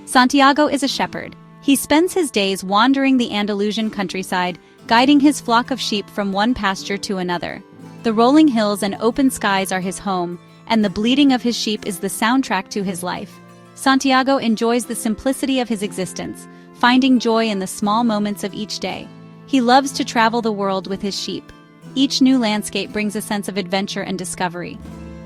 Santiago is a shepherd. He spends his days wandering the Andalusian countryside, guiding his flock of sheep from one pasture to another. The rolling hills and open skies are his home, and the bleating of his sheep is the soundtrack to his life. Santiago enjoys the simplicity of his existence, finding joy in the small moments of each day. He loves to travel the world with his sheep. Each new landscape brings a sense of adventure and discovery.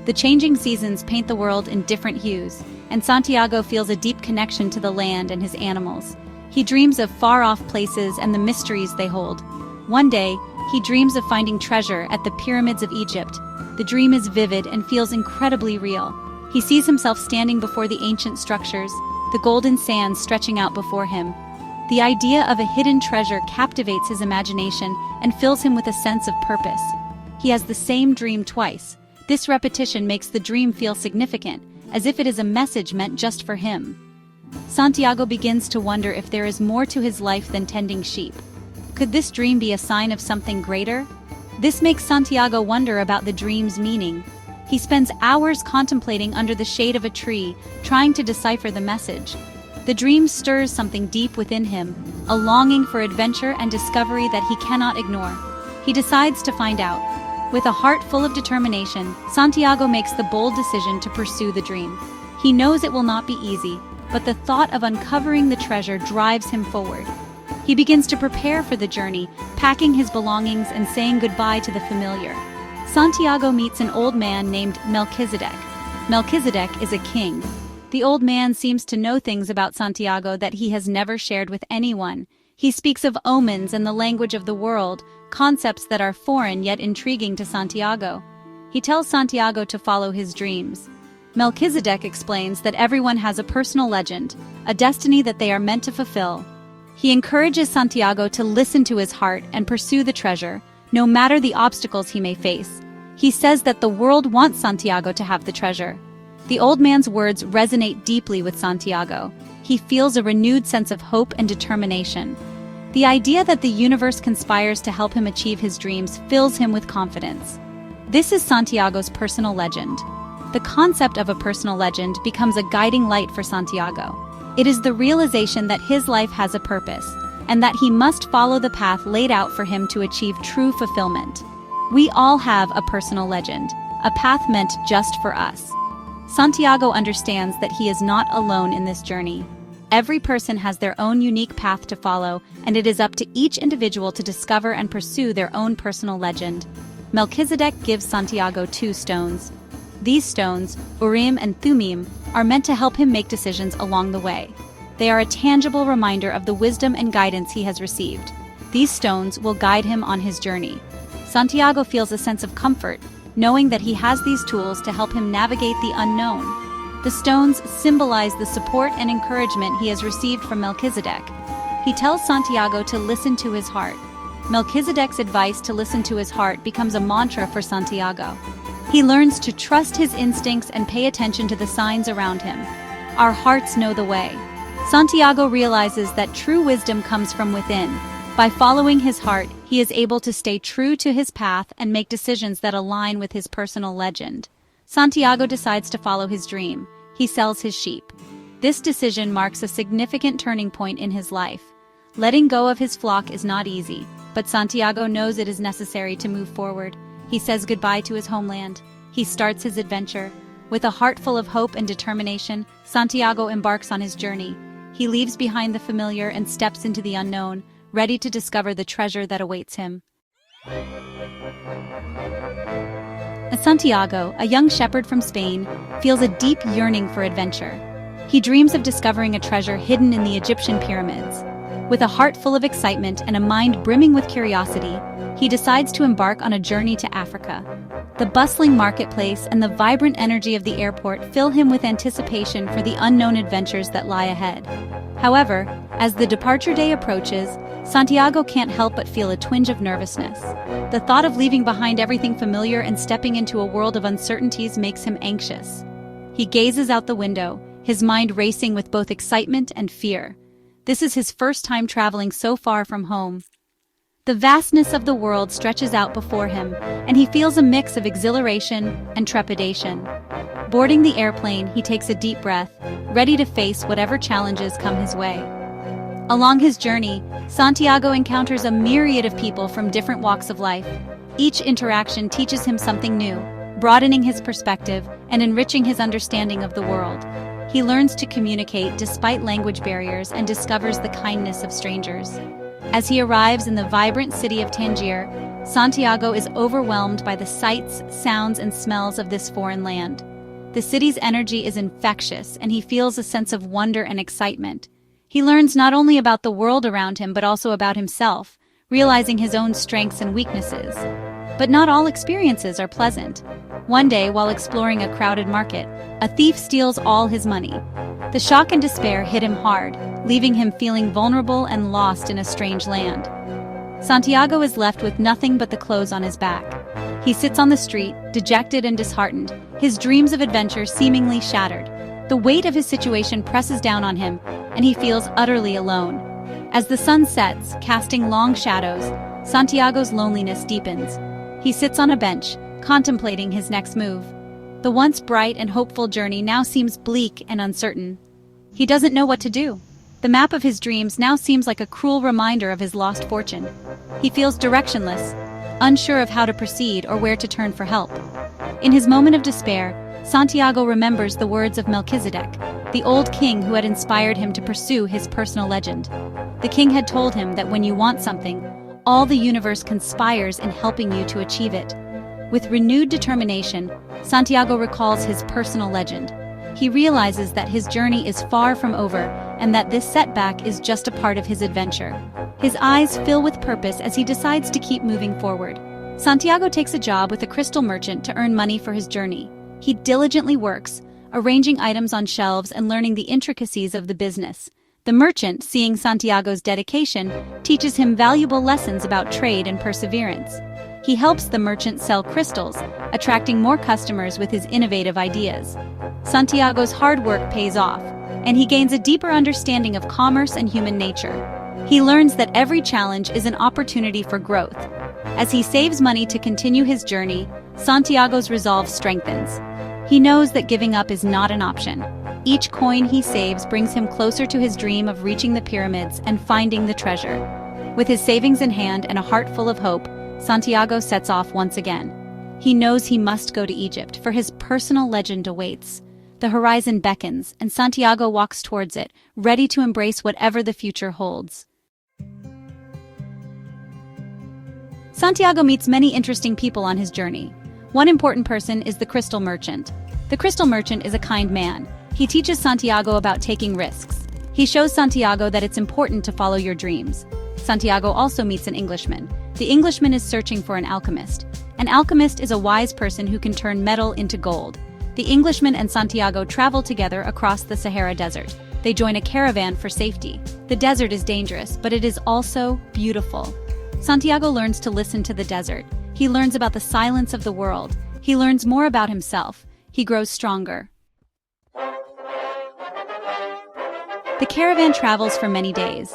The changing seasons paint the world in different hues, and Santiago feels a deep connection to the land and his animals. He dreams of far-off places and the mysteries they hold. One day, he dreams of finding treasure at the pyramids of Egypt. The dream is vivid and feels incredibly real. He sees himself standing before the ancient structures, the golden sands stretching out before him. The idea of a hidden treasure captivates his imagination and fills him with a sense of purpose. He has the same dream twice. This repetition makes the dream feel significant, as if it is a message meant just for him. Santiago begins to wonder if there is more to his life than tending sheep. Could this dream be a sign of something greater? This makes Santiago wonder about the dream's meaning. He spends hours contemplating under the shade of a tree, trying to decipher the message. The dream stirs something deep within him, a longing for adventure and discovery that he cannot ignore. He decides to find out. With a heart full of determination, Santiago makes the bold decision to pursue the dream. He knows it will not be easy, but the thought of uncovering the treasure drives him forward. He begins to prepare for the journey, packing his belongings and saying goodbye to the familiar. Santiago meets an old man named Melchizedek. Melchizedek is a king. The old man seems to know things about Santiago that he has never shared with anyone. He speaks of omens and the language of the world, concepts that are foreign yet intriguing to Santiago. He tells Santiago to follow his dreams. Melchizedek explains that everyone has a personal legend, a destiny that they are meant to fulfill. He encourages Santiago to listen to his heart and pursue the treasure, no matter the obstacles he may face. He says that the world wants Santiago to have the treasure. The old man's words resonate deeply with Santiago. He feels a renewed sense of hope and determination. The idea that the universe conspires to help him achieve his dreams fills him with confidence. This is Santiago's personal legend. The concept of a personal legend becomes a guiding light for Santiago. It is the realization that his life has a purpose, and that he must follow the path laid out for him to achieve true fulfillment. We all have a personal legend, a path meant just for us. Santiago understands that he is not alone in this journey. Every person has their own unique path to follow, and it is up to each individual to discover and pursue their own personal legend. Melchizedek gives Santiago 2 stones. These stones, Urim and Thummim, are meant to help him make decisions along the way. They are a tangible reminder of the wisdom and guidance he has received. These stones will guide him on his journey. Santiago feels a sense of comfort, knowing that he has these tools to help him navigate the unknown. The stones symbolize the support and encouragement he has received from Melchizedek. He tells Santiago to listen to his heart. Melchizedek's advice to listen to his heart becomes a mantra for Santiago. He learns to trust his instincts and pay attention to the signs around him. Our hearts know the way. Santiago realizes that true wisdom comes from within. By following his heart, he is able to stay true to his path and make decisions that align with his personal legend. Santiago decides to follow his dream. He sells his sheep. This decision marks a significant turning point in his life. Letting go of his flock is not easy, but Santiago knows it is necessary to move forward. He says goodbye to his homeland. He starts his adventure. With a heart full of hope and determination, Santiago embarks on his journey. He leaves behind the familiar and steps into the unknown, ready to discover the treasure that awaits him. Santiago, a young shepherd from Spain, feels a deep yearning for adventure. He dreams of discovering a treasure hidden in the Egyptian pyramids. With a heart full of excitement and a mind brimming with curiosity, he decides to embark on a journey to Africa. The bustling marketplace and the vibrant energy of the airport fill him with anticipation for the unknown adventures that lie ahead. However, as the departure day approaches, Santiago can't help but feel a twinge of nervousness. The thought of leaving behind everything familiar and stepping into a world of uncertainties makes him anxious. He gazes out the window, his mind racing with both excitement and fear. This is his first time traveling so far from home. The vastness of the world stretches out before him, and he feels a mix of exhilaration and trepidation. Boarding the airplane, he takes a deep breath, ready to face whatever challenges come his way. Along his journey, Santiago encounters a myriad of people from different walks of life. Each interaction teaches him something new, broadening his perspective and enriching his understanding of the world. He learns to communicate despite language barriers and discovers the kindness of strangers. As he arrives in the vibrant city of Tangier, Santiago is overwhelmed by the sights, sounds, and smells of this foreign land. The city's energy is infectious, and he feels a sense of wonder and excitement. He learns not only about the world around him but also about himself, realizing his own strengths and weaknesses. But not all experiences are pleasant. One day, while exploring a crowded market, a thief steals all his money. The shock and despair hit him hard, leaving him feeling vulnerable and lost in a strange land. Santiago is left with nothing but the clothes on his back. He sits on the street, dejected and disheartened, his dreams of adventure seemingly shattered. The weight of his situation presses down on him, and he feels utterly alone. As the sun sets, casting long shadows, Santiago's loneliness deepens. He sits on a bench, contemplating his next move. The once bright and hopeful journey now seems bleak and uncertain. He doesn't know what to do. The map of his dreams now seems like a cruel reminder of his lost fortune. He feels directionless, unsure of how to proceed or where to turn for help. In his moment of despair, Santiago remembers the words of Melchizedek, the old king who had inspired him to pursue his personal legend. The king had told him that when you want something, all the universe conspires in helping you to achieve it. With renewed determination, Santiago recalls his personal legend. He realizes that his journey is far from over and that this setback is just a part of his adventure. His eyes fill with purpose as he decides to keep moving forward. Santiago takes a job with a crystal merchant to earn money for his journey. He diligently works, arranging items on shelves and learning the intricacies of the business. The merchant, seeing Santiago's dedication, teaches him valuable lessons about trade and perseverance. He helps the merchant sell crystals, attracting more customers with his innovative ideas. Santiago's hard work pays off, and he gains a deeper understanding of commerce and human nature. He learns that every challenge is an opportunity for growth. As he saves money to continue his journey, Santiago's resolve strengthens. He knows that giving up is not an option. Each coin he saves brings him closer to his dream of reaching the pyramids and finding the treasure. With his savings in hand and a heart full of hope, Santiago sets off once again. He knows he must go to Egypt, for his personal legend awaits. The horizon beckons, and Santiago walks towards it, ready to embrace whatever the future holds. Santiago meets many interesting people on his journey. One important person is the crystal merchant. The crystal merchant is a kind man. He teaches Santiago about taking risks. He shows Santiago that it's important to follow your dreams. Santiago also meets an Englishman. The Englishman is searching for an alchemist. An alchemist is a wise person who can turn metal into gold. The Englishman and Santiago travel together across the Sahara Desert. They join a caravan for safety. The desert is dangerous, but it is also beautiful. Santiago learns to listen to the desert. He learns about the silence of the world. He learns more about himself. He grows stronger. The caravan travels for many days.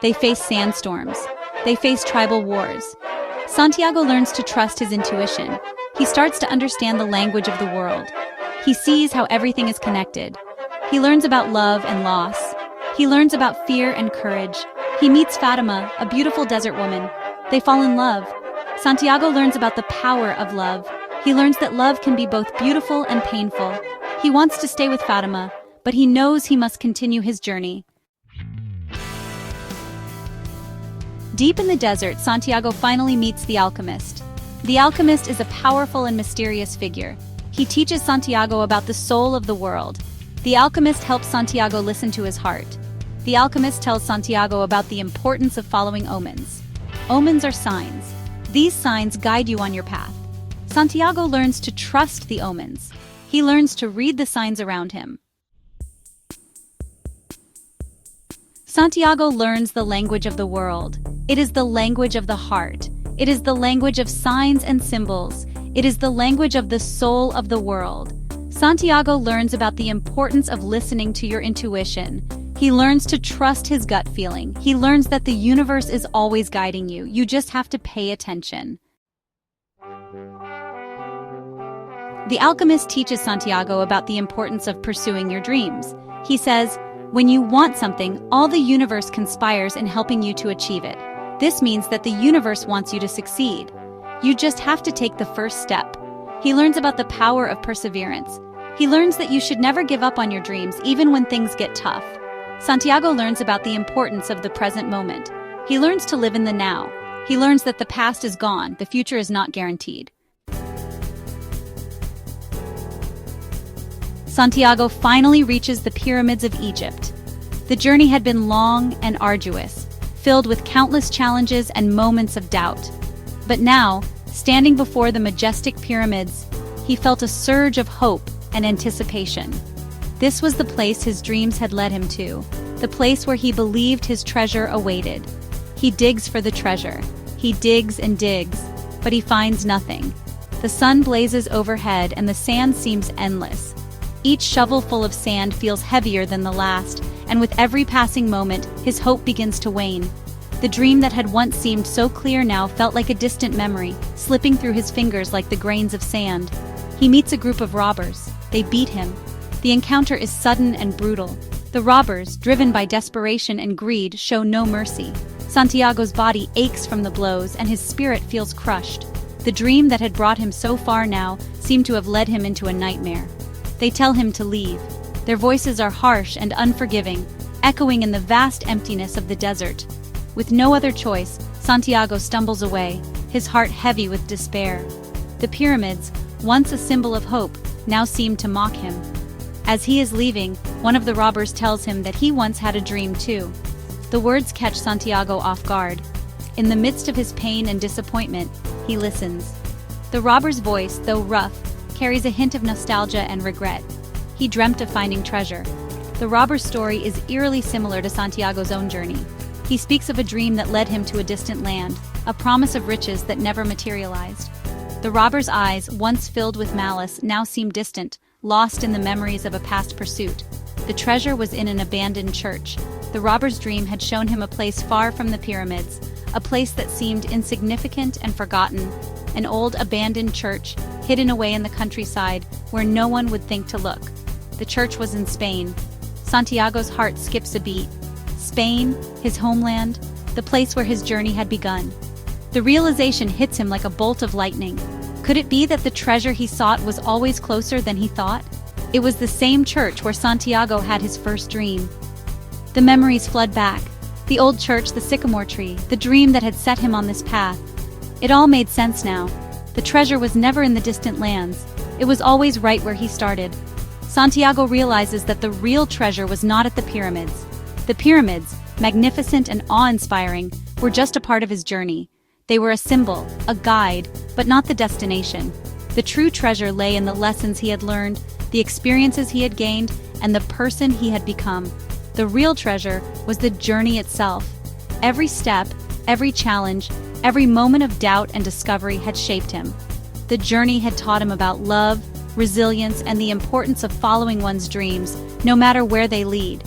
They face sandstorms. They face tribal wars. Santiago learns to trust his intuition. He starts to understand the language of the world. He sees how everything is connected. He learns about love and loss. He learns about fear and courage. He meets Fatima, a beautiful desert woman. They fall in love. Santiago learns about the power of love. He learns that love can be both beautiful and painful. He wants to stay with Fatima, but he knows he must continue his journey. Deep in the desert, Santiago finally meets the alchemist. The alchemist is a powerful and mysterious figure. He teaches Santiago about the soul of the world. The alchemist helps Santiago listen to his heart. The alchemist tells Santiago about the importance of following omens. Omens are signs. These signs guide you on your path. Santiago learns to trust the omens. He learns to read the signs around him. Santiago learns the language of the world. It is the language of the heart. It is the language of signs and symbols. It is the language of the soul of the world. Santiago learns about the importance of listening to your intuition. He learns to trust his gut feeling. He learns that the universe is always guiding you. You just have to pay attention. The alchemist teaches Santiago about the importance of pursuing your dreams. He says, "When you want something, all the universe conspires in helping you to achieve it. This means that the universe wants you to succeed. You just have to take the first step." He learns about the power of perseverance. He learns that you should never give up on your dreams even when things get tough. Santiago learns about the importance of the present moment. He learns to live in the now. He learns that the past is gone, the future is not guaranteed. Santiago finally reaches the pyramids of Egypt. The journey had been long and arduous, filled with countless challenges and moments of doubt. But now, standing before the majestic pyramids, he felt a surge of hope and anticipation. This was the place his dreams had led him to, the place where he believed his treasure awaited. He digs for the treasure. He digs and digs, but he finds nothing. The sun blazes overhead and the sand seems endless. Each shovelful of sand feels heavier than the last, and with every passing moment, his hope begins to wane. The dream that had once seemed so clear now felt like a distant memory, slipping through his fingers like the grains of sand. He meets a group of robbers. They beat him. The encounter is sudden and brutal. The robbers, driven by desperation and greed, show no mercy. Santiago's body aches from the blows and his spirit feels crushed. The dream that had brought him so far now seemed to have led him into a nightmare. They tell him to leave. Their voices are harsh and unforgiving, echoing in the vast emptiness of the desert. With no other choice, Santiago stumbles away, his heart heavy with despair. The pyramids, once a symbol of hope, now seem to mock him. As he is leaving, one of the robbers tells him that he once had a dream too. The words catch Santiago off guard. In the midst of his pain and disappointment, he listens. The robber's voice, though rough, carries a hint of nostalgia and regret. He dreamt of finding treasure. The robber's story is eerily similar to Santiago's own journey. He speaks of a dream that led him to a distant land, a promise of riches that never materialized. The robber's eyes, once filled with malice, now seem distant, lost in the memories of a past pursuit. The treasure was in an abandoned church. The robber's dream had shown him a place far from the pyramids, a place that seemed insignificant and forgotten, an old abandoned church, hidden away in the countryside where no one would think to look. The church was in Spain. Santiago's heart skips a beat. Spain, his homeland, the place where his journey had begun. The realization hits him like a bolt of lightning. Could it be that the treasure he sought was always closer than he thought? It was the same church where Santiago had his first dream. The memories flood back. The old church, the sycamore tree, the dream that had set him on this path. It all made sense now. The treasure was never in the distant lands. It was always right where he started. Santiago realizes that the real treasure was not at the pyramids. The pyramids, magnificent and awe-inspiring, were just a part of his journey. They were a symbol, a guide, but not the destination. The true treasure lay in the lessons he had learned, the experiences he had gained, and the person he had become. The real treasure was the journey itself. Every step, every challenge, every moment of doubt and discovery had shaped him. The journey had taught him about love, resilience, and the importance of following one's dreams, no matter where they lead.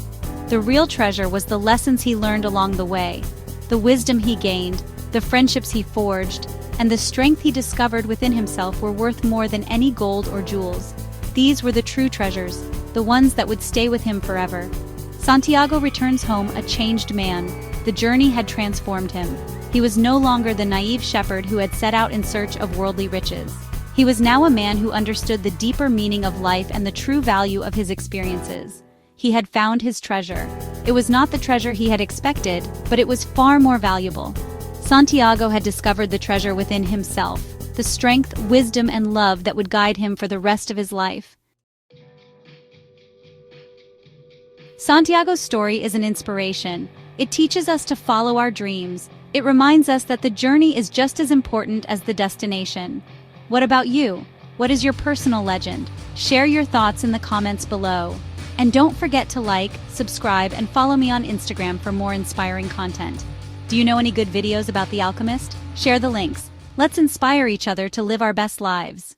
The real treasure was the lessons he learned along the way, the wisdom he gained, the friendships he forged, and the strength he discovered within himself were worth more than any gold or jewels. These were the true treasures, the ones that would stay with him forever. Santiago returns home a changed man. The journey had transformed him. He was no longer the naive shepherd who had set out in search of worldly riches. He was now a man who understood the deeper meaning of life and the true value of his experiences. He had found his treasure. It was not the treasure he had expected, but it was far more valuable. Santiago had discovered the treasure within himself, the strength, wisdom, and love that would guide him for the rest of his life. Santiago's story is an inspiration. It teaches us to follow our dreams. It reminds us that the journey is just as important as the destination. What about you? What is your personal legend? Share your thoughts in the comments below. And don't forget to like, subscribe, and follow me on Instagram for more inspiring content. Do you know any good videos about The Alchemist? Share the links. Let's inspire each other to live our best lives.